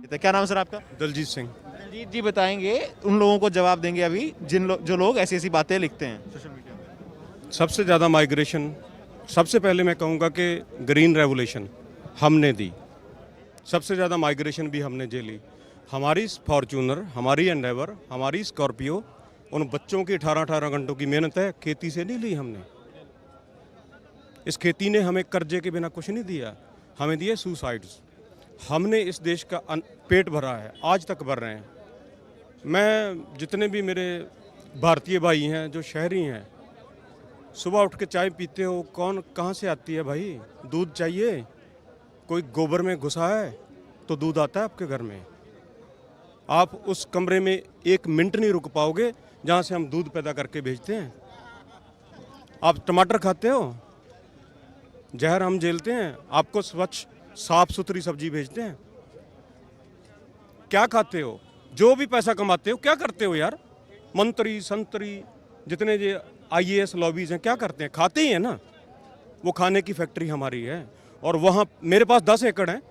तो क्या नाम है सर आपका? दलजीत सिंह। दलजीत जी बताएंगे, उन लोगों को जवाब देंगे अभी जो लोग ऐसी ऐसी बातें लिखते हैं सोशल मीडिया पे। सबसे ज़्यादा माइग्रेशन, सबसे पहले मैं कहूँगा कि ग्रीन रेवोल्यूशन हमने दी। सबसे ज़्यादा माइग्रेशन भी हमने झेली। हमारी फॉर्च्यूनर, हमारी एंडेवर, हमारी स्कॉर्पियो, उन बच्चों की 18-18 घंटों की मेहनत है, खेती से नहीं ली हमने। इस खेती ने हमें कर्जे के बिना कुछ नहीं दिया, हमें दिए सुसाइड्स। हमने इस देश का पेट भरा है, आज तक भर रहे हैं। मैं जितने भी मेरे भारतीय भाई हैं जो शहरी हैं, सुबह उठ के चाय पीते हो, कौन कहाँ से आती है भाई? दूध चाहिए, कोई गोबर में घुसा है तो दूध आता है आपके घर में। आप उस कमरे में 1 मिनट नहीं रुक पाओगे जहाँ से हम दूध पैदा करके भेजते हैं। आप टमाटर खाते हो, जहर हम झेलते हैं, आपको स्वच्छ साफ सुथरी सब्जी भेजते हैं। क्या खाते हो? जो भी पैसा कमाते हो क्या करते हो यार? मंत्री संतरी जितने जो IAS लॉबीज हैं क्या करते हैं? खाते ही हैं ना। वो खाने की फैक्ट्री हमारी है। और वहाँ मेरे पास 10 एकड़ हैं।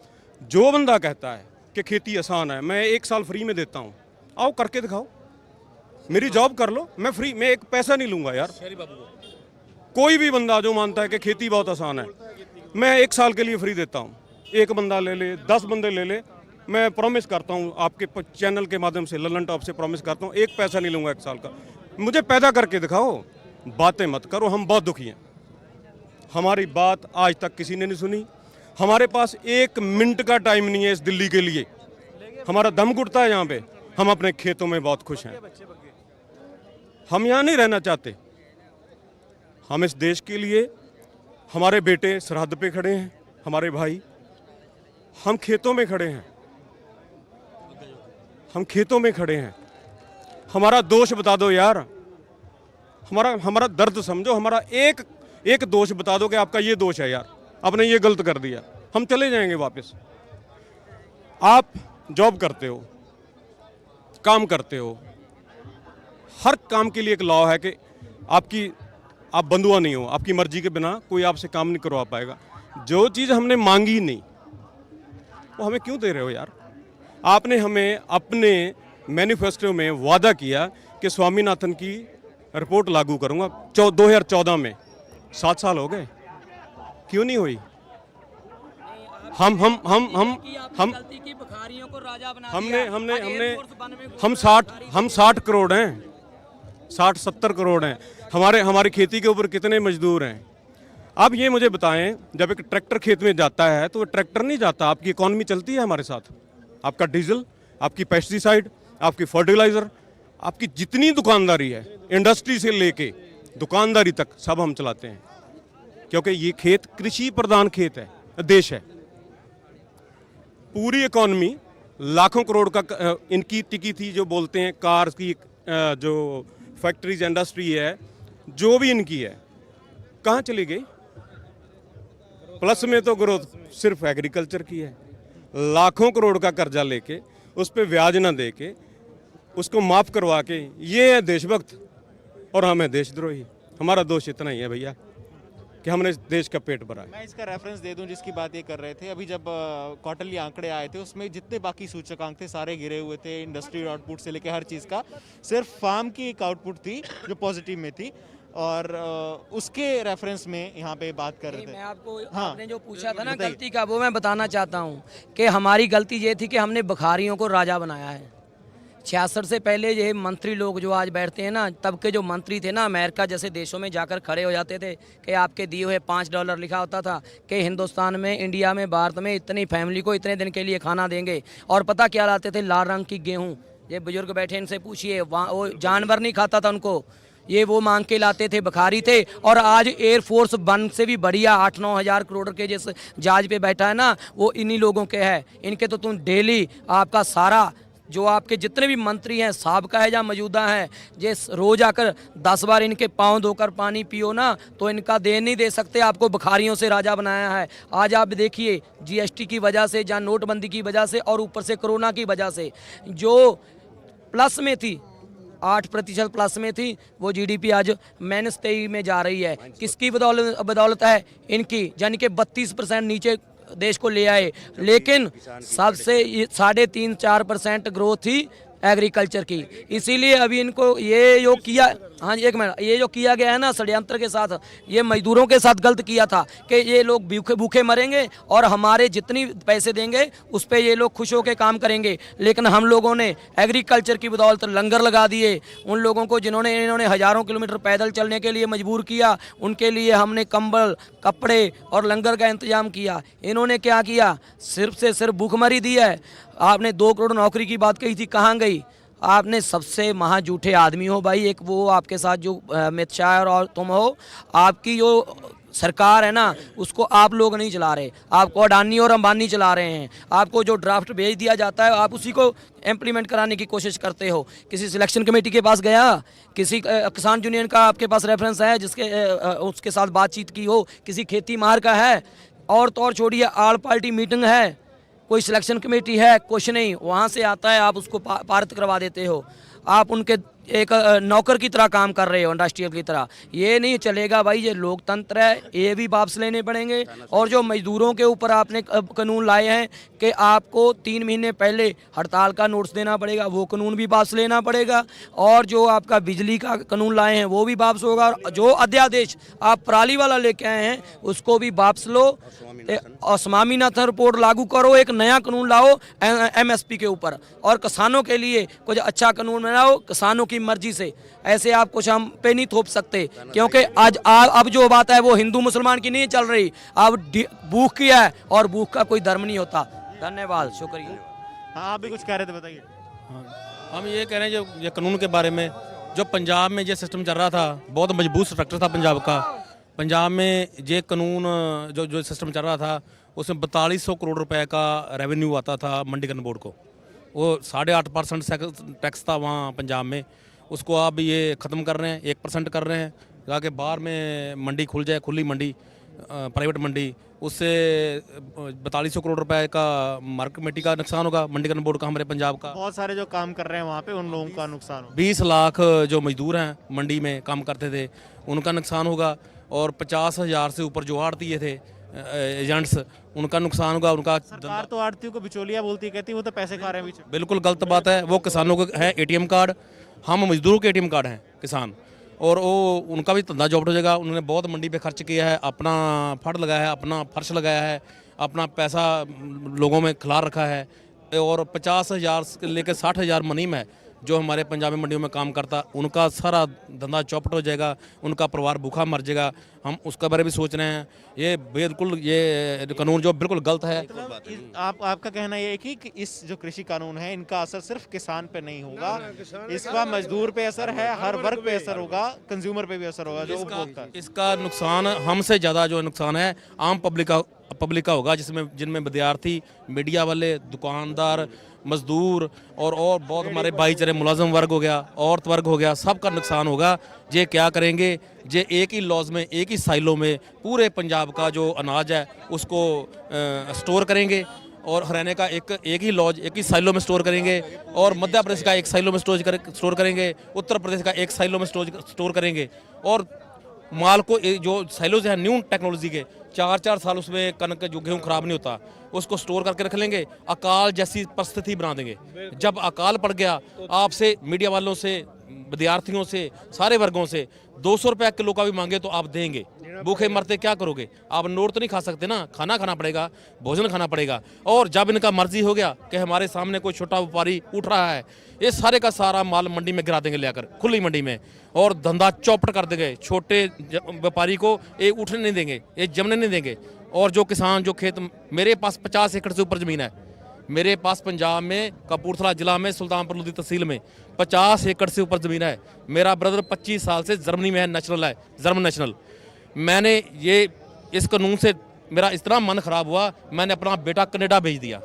जो बंदा कहता है कि खेती आसान है, मैं 1 साल फ्री में देता हूँ, आओ करके दिखाओ, मेरी जॉब कर लो, मैं फ्री, मैं एक पैसा नहीं लूँगा यार। कोई भी बंदा जो मानता है कि खेती बहुत आसान है, मैं 1 साल के लिए फ्री देता हूँ। 1 बंदा ले ले, 10 बंदे ले ले, मैं प्रॉमिस करता हूँ आपके चैनल के माध्यम से, ललन टॉप से प्रॉमिस करता हूँ, 1 पैसा नहीं लूँगा 1 साल का। मुझे पैदा करके दिखाओ, बातें मत करो। हम बहुत दुखी हैं, हमारी बात आज तक किसी ने नहीं सुनी। हमारे पास 1 मिनट का टाइम नहीं है इस दिल्ली के लिए। हमारा दम घुटता है यहाँ पे। हम अपने खेतों में बहुत खुश हैं, हम यहाँ नहीं रहना चाहते। हम इस देश के लिए, हमारे बेटे सरहद पे खड़े हैं, हमारे भाई, हम खेतों में खड़े हैं, हम खेतों में खड़े हैं। हमारा दोष बता दो यार, हमारा दर्द समझो। हमारा एक दोष बता दो कि आपका ये दोष है यार, आपने ये गलत कर दिया, हम चले जाएंगे वापस। आप जॉब करते हो, काम करते हो, हर काम के लिए एक लॉ है कि आप बंधुआ नहीं हो, आपकी मर्जी के बिना कोई आपसे काम नहीं करवा पाएगा। जो चीज़ हमने मांगी नहीं वो हमें क्यों दे रहे हो यार? आपने हमें अपने मैनिफेस्टो में वादा किया कि स्वामीनाथन की रिपोर्ट लागू करूंगा 2014 में। 7 साल हो गए, क्यों नहीं हुई? हम 60 करोड़ हैं, 60-70 करोड़ हैं। हमारी खेती के ऊपर कितने मजदूर हैं? आप ये मुझे बताएं, जब एक ट्रैक्टर खेत में जाता है तो वो ट्रैक्टर नहीं जाता, आपकी इकॉनमी चलती है हमारे साथ। आपका डीजल, आपकी पेस्टिसाइड, आपकी फर्टिलाइज़र, आपकी जितनी दुकानदारी है, इंडस्ट्री से लेके दुकानदारी तक सब हम चलाते हैं, क्योंकि ये खेत कृषि प्रधान खेत है, देश है। पूरी इकॉनमी लाखों करोड़ का इनकी टिकी थी, जो बोलते हैं कार्स की, जो फैक्ट्रीज इंडस्ट्री है, जो भी इनकी है, कहाँ चली गई? प्लस में तो ग्रोथ सिर्फ एग्रीकल्चर की है। लाखों करोड़ का कर्जा लेके, उस पर ब्याज ना दे के, उसको माफ़ करवा के, ये है देशभक्त और हम है देशद्रोही। हमारा दोष इतना ही है भैया कि हमने इस देश का पेट भरा है। मैं इसका रेफरेंस दे दूं जिसकी बात ये कर रहे थे। अभी जब क्वार्टरली आंकड़े आए थे, उसमें जितने बाकी सूचकांक थे सारे गिरे हुए थे, इंडस्ट्री आउटपुट से लेकर हर चीज़ का। सिर्फ फार्म की एक आउटपुट थी जो पॉजिटिव में थी, और उसके रेफरेंस में यहाँ पे बात कर रहे थे। मैं आपको, आपने जो पूछा था ना गलती का, वो मैं बताना चाहता हूँ कि हमारी गलती ये थी कि हमने बुखारियों को राजा बनाया है। 66 से पहले ये मंत्री लोग जो आज बैठते हैं ना, तब के जो मंत्री थे ना, अमेरिका जैसे देशों में जाकर खड़े हो जाते थे कि आपके दिए हुए $5 लिखा होता था कि हिंदुस्तान में, इंडिया में, भारत में इतनी फैमिली को इतने दिन के लिए खाना देंगे। और पता क्या लाते थे? लाल रंग की गेहूँ। ये बुजुर्ग बैठे, इनसे पूछिए, वो जानवर नहीं खाता था उनको, ये वो मांग के लाते थे, बुखारी थे। और आज एयरफोर्स 1 से भी बढ़िया 8-9 हज़ार करोड़ के जिस जहाज पे बैठा है ना, वो इन्हीं लोगों के है। इनके तो तुम डेली आपका सारा जो आपके जितने भी मंत्री हैं, साहब का है या मौजूदा है, जिस रोज आकर 10 बार इनके पाँव धोकर पानी पियो ना, तो इनका दे नहीं दे सकते। आपको बुखारियों से राजा बनाया है। आज आप देखिए, GST की वजह से, या नोटबंदी की वजह से, और ऊपर से कोरोना की वजह से, जो प्लस में थी 8% प्लस में थी, वो जीडीपी आज -23 में जा रही है। किसकी बदौलत है? इनकी, यानी कि 32% नीचे देश को ले आए। लेकिन सबसे 3.5-4% ग्रोथ थी एग्रीकल्चर की। इसीलिए अभी इनको ये जो किया, हाँ जी एक मिनट, ये जो किया गया है ना षड्यंत्र के साथ, ये मजदूरों के साथ गलत किया था कि ये लोग भूखे भूखे मरेंगे और हमारे जितनी पैसे देंगे उस पर ये लोग खुश होकर काम करेंगे। लेकिन हम लोगों ने एग्रीकल्चर की बदौलत लंगर लगा दिए। उन लोगों को इन्होंने हज़ारों किलोमीटर पैदल चलने के लिए मजबूर किया, उनके लिए हमने कंबल, कपड़े और लंगर का इंतजाम किया। इन्होंने क्या किया? सिर्फ से सिर्फ भूखमरी दी है। आपने 2 करोड़ नौकरी की बात कही थी, कहाँ गई? आपने सबसे महा झूठे आदमी हो भाई। एक वो आपके साथ जो अमित शाह और तुम हो, आपकी जो सरकार है ना उसको आप लोग नहीं चला रहे, आपको अडानी और अंबानी चला रहे हैं। आपको जो ड्राफ्ट भेज दिया जाता है आप उसी को इम्प्लीमेंट कराने की कोशिश करते हो। किसी सिलेक्शन कमेटी के पास गया? किसी किसान यूनियन का आपके पास रेफरेंस है उसके साथ बातचीत की हो? किसी खेती मार का है? और तो और छोड़िए, ऑल पार्टी मीटिंग है, कोई सिलेक्शन कमेटी है? कुछ नहीं। वहाँ से आता है, आप उसको पारित करवा देते हो। आप उनके एक नौकर की तरह काम कर रहे हो, इंडस्ट्रियल की तरह। ये नहीं चलेगा भाई, ये लोकतंत्र है, ये भी वापस लेने पड़ेंगे। और जो मजदूरों के ऊपर आपने कानून लाए हैं कि आपको 3 महीने पहले हड़ताल का नोटिस देना पड़ेगा, वो कानून भी वापस लेना पड़ेगा। और जो आपका बिजली का कानून लाए हैं वो भी वापस होगा। और जो अध्यादेश आप पराली वाला लेके आए हैं उसको भी वापस लो और स्वामीनाथन रिपोर्ट लागू करो। एक नया कानून लाओ MSP के ऊपर, और किसानों के लिए कुछ अच्छा कानून बनाओ किसानों की मर्जी से। ऐसे आप कुछ हम पे नहीं थोप सकते, क्योंकि आज अब जो बात है वो हिंदू मुसलमान की नहीं चल रही, अब भूख की है, और भूख का कोई धर्म नहीं होता। धन्यवाद, शुक्रिया। हाँ, आप भी कुछ कह रहे थे, बताइए। हम ये कह रहे हैं जो ये कानून के बारे में, जो पंजाब में ये सिस्टम चल रहा था, बहुत मजबूत स्ट्रक्चर था पंजाब का। पंजाब में ये कानून जो सिस्टम चल रहा था उसमें 4200 करोड़ रुपए का रेवेन्यू आता था मंडीकरण बोर्ड को। वो 8.5% टैक्स था वहाँ पंजाब में, उसको आप ये ख़त्म कर रहे हैं, 1% कर रहे हैं। ताकि बाहर में मंडी खुल जाए, खुली मंडी, प्राइवेट मंडी, उससे 4200 करोड़ रुपए का मार्केट कमेटी का नुकसान होगा, मंडीकरण बोर्ड का, हमारे पंजाब का। बहुत सारे जो काम कर रहे हैं वहाँ पे उन लोगों का नुकसान होगा। 20 लाख जो मजदूर हैं मंडी में काम करते थे उनका नुकसान होगा, और 50,000 से ऊपर जो आड़तीये थे एजेंट्स, उनका नुकसान होगा। उनका सरकार तो आड़तियों को बिचौलिया बोलती है, कहती है वो तो पैसे खा रहे हैं बीच में। बिल्कुल गलत बात है। वो किसानों को है ATM कार्ड, हम मजदूरों के ATM कार्ड हैं किसान, और वो उनका भी धंधा जॉब हो जाएगा। उन्होंने बहुत मंडी पे खर्च किया है, अपना फंड लगाया है, अपना फर्श लगाया है, अपना पैसा लोगों में खिला रखा है। और 50,000 से लेकर 60,000 मुनीम है जो हमारे पंजाबी मंडियों में काम करता, उनका सारा धंधा चौपट हो जाएगा, उनका परिवार भूखा मर जाएगा। हम उसका बारे में सोच रहे हैं। ये बिल्कुल ये कानून जो बिल्कुल गलत है। आपका कहना ये है कि इस जो कृषि कानून है इनका असर सिर्फ किसान पे नहीं होगा, इसका मजदूर पे असर है, हर वर्ग पे असर होगा, कंज्यूमर पे भी असर होगा, जो उपभोक्ता है। इसका नुकसान हमसे ज़्यादा जो नुकसान है आम पब्लिक का होगा, जिनमें विद्यार्थी, मीडिया वाले, दुकानदार, मजदूर और बहुत हमारे भाईचारे मुलाजम वर्ग हो गया, औरत वर्ग हो गया, सबका नुकसान होगा। ये क्या करेंगे? ये एक ही लॉज में, एक ही साइलों में पूरे पंजाब का जो अनाज है उसको स्टोर करेंगे, और हरियाणा का एक ही लॉज, एक ही साइलों में स्टोर करेंगे, और मध्य प्रदेश का एक साइलों में स्टोर करेंगे, उत्तर प्रदेश का एक साइलों में स्टोर करेंगे। और माल को जो साइलोज है न्यू टेक्नोलॉजी के, 4-4 साल उसमें कनक जो गेहूँ खराब नहीं होता, उसको स्टोर करके रख लेंगे। अकाल जैसी परिस्थिति बना देंगे। जब अकाल पड़ गया, आपसे, मीडिया वालों से, विद्यार्थियों से, सारे वर्गों से 200 रुपये किलो का भी मांगे तो आप देंगे। भूखे मरते क्या करोगे? आप नोट तो नहीं खा सकते ना, खाना खाना पड़ेगा, भोजन खाना पड़ेगा। और जब इनका मर्जी हो गया कि हमारे सामने कोई छोटा व्यापारी उठ रहा है, ये सारे का सारा माल मंडी में गिरा देंगे लेकर, खुली मंडी में, और धंधा चौपट कर देंगे। छोटे व्यापारी को ये उठने नहीं देंगे, ये जमने नहीं देंगे। और जो किसान, जो खेत, मेरे पास 50 एकड़ से ऊपर ज़मीन है, मेरे पास पंजाब में कपूरथला जिला में सुल्तानपुर लोधी तहसील में 50 एकड़ से ऊपर ज़मीन है। मेरा ब्रदर 25 साल से जर्मनी में है, नेशनल है, जर्मन नेशनल। मैंने ये इस कानून से मेरा इतना मन ख़राब हुआ, मैंने अपना बेटा कनाडा भेज दिया।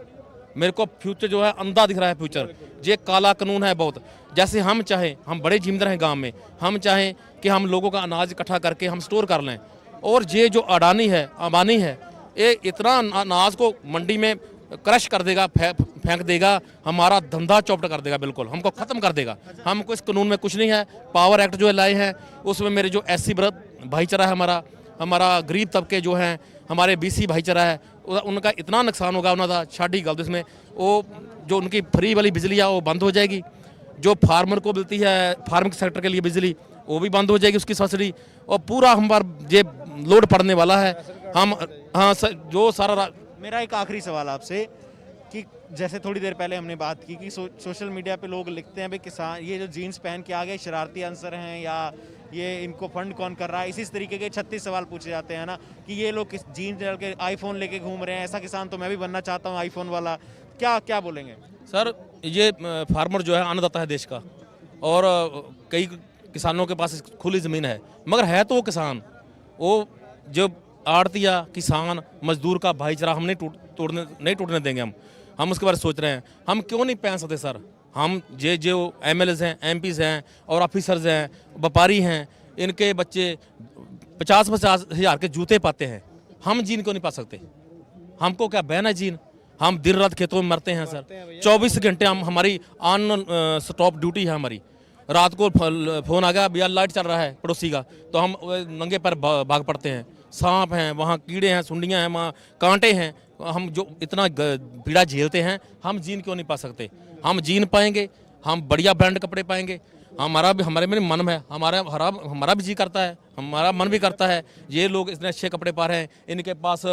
मेरे को फ्यूचर जो है अंधा दिख रहा है फ्यूचर। ये काला कानून है बहुत। जैसे हम चाहें, हम बड़े जिम्मेदार हैं गांव में, हम चाहें कि हम लोगों का अनाज इकट्ठा करके हम स्टोर कर लें, और ये जो अडानी है, अंबानी है, ये इतना अनाज को मंडी में क्रश कर देगा, फेंक देगा, हमारा धंधा चौपट कर देगा, बिल्कुल हमको ख़त्म कर देगा। हमको इस कानून में कुछ नहीं है। पावर एक्ट जो लाए हैं उसमें मेरे जो SC भाईचारा है, हमारा गरीब तबके जो हैं, हमारे BC भाईचारा है, उनका इतना नुकसान होगा। उन्होंने छाड़ी गलत इसमें वो जो उनकी फ्री वाली बिजली है वो बंद हो जाएगी। जो फार्मर को मिलती है फार्मिंग सेक्टर के लिए बिजली वो भी बंद हो जाएगी, उसकी सब्सिडी। और पूरा हम पर ये लोड पड़ने वाला है। हम हाँ जो सारा मेरा एक आखिरी सवाल आपसे कि जैसे थोड़ी देर पहले हमने बात की कि सोशल मीडिया पे लोग लिखते हैं भाई किसान ये जो जीन्स पहन के आ गए शरारती आंसर हैं, या ये इनको फंड कौन कर रहा है, इसी तरीके के 36 सवाल पूछे जाते हैं ना कि ये लोग किस जीन्स डाल के आईफोन लेके घूम रहे हैं, ऐसा किसान तो मैं भी बनना चाहता हूँ आईफोन वाला। क्या क्या बोलेंगे सर? ये फार्मर जो है अन्नदाता है देश का, और कई किसानों के पास खुली ज़मीन है, मगर है तो वो किसान, वो जो आड़तिया किसान मजदूर का भाईचारा हम नहीं टूटने देंगे। हम उसके बारे में सोच रहे हैं। हम क्यों नहीं पहन सकते सर? हम जो MLAs हैं, MPs हैं और ऑफिसर्स हैं, व्यापारी हैं, इनके बच्चे 50-50 हज़ार के जूते पाते हैं, हम जीन क्यों नहीं पा सकते? हमको क्या बैन है जीन? हम दिन रात खेतों में मरते हैं सर। 24 घंटे हम हमारी ऑन स्टॉप ड्यूटी है हमारी। रात को फ़ोन आ गया भैया लाइट चल रहा है पड़ोसी का, तो हम नंगे पैर भाग पड़ते हैं। सांप हैं वहाँ, कीड़े हैं, सुंडियाँ हैं वहाँ, कांटे हैं। हम जो इतना पीड़ा झेलते हैं, हम जीन क्यों नहीं पा सकते? हम जीन पाएंगे, हम बढ़िया ब्रांड कपड़े पाएंगे। हमारे में मन है, हमारा भी जी करता है, हमारा मन भी करता है। ये लोग इतने अच्छे कपड़े पा रहे हैं, इनके पास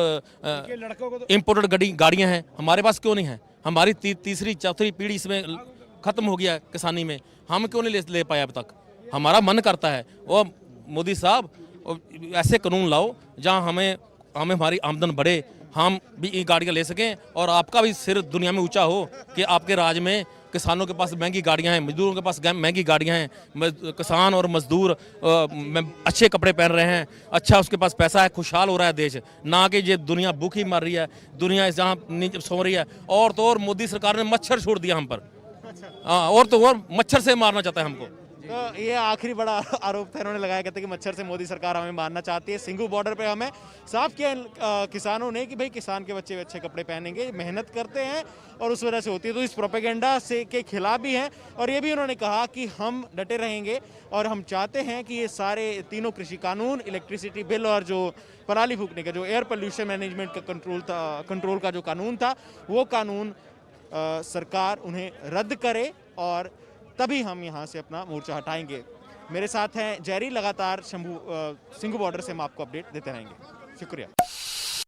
इम्पोर्टेड गाड़ियाँ हैं, हमारे पास क्यों नहीं है? हमारी तीसरी चौथी पीढ़ी इसमें ख़त्म हो गया किसानी में, हम क्यों नहीं ले पाए अब तक? हमारा मन करता है। और मोदी साहब ऐसे कानून लाओ जहाँ हमें हमारी आमदन बढ़े, हम भी ये गाड़ियाँ ले सकें और आपका भी सिर दुनिया में ऊंचा हो कि आपके राज में किसानों के पास महंगी गाड़ियाँ हैं, मजदूरों के पास महंगी गाड़ियाँ हैं, किसान और मजदूर अच्छे कपड़े पहन रहे हैं, अच्छा उसके पास पैसा है, खुशहाल हो रहा है देश। ना कि ये दुनिया भूखी मर रही है, दुनिया जहाँ नीचे सो रही है। और तो और मोदी सरकार ने मच्छर छोड़ दिया हम पर। हाँ, और तो और मच्छर से मारना चाहता है हमको। तो ये आखिरी बड़ा आरोप था इन्होंने लगाया, कहते कि मच्छर से मोदी सरकार हमें मारना चाहती है। सिंघू बॉर्डर पे हमें साफ किया किसानों ने कि भाई किसान के बच्चे अच्छे कपड़े पहनेंगे, मेहनत करते हैं और उस वजह से होती है। तो इस प्रोपेगेंडा से के खिलाफ भी हैं। और ये भी उन्होंने कहा कि हम डटे रहेंगे और हम चाहते हैं कि ये सारे तीनों कृषि कानून, इलेक्ट्रिसिटी बिल और जो पराली फूकने का जो एयर पोल्यूशन मैनेजमेंट का कंट्रोल का जो कानून था, वो कानून सरकार उन्हें रद्द करे और तभी हम यहाँ से अपना मोर्चा हटाएंगे। मेरे साथ हैं जेरी, लगातार सिंघू बॉर्डर से हम आपको अपडेट देते रहेंगे। शुक्रिया।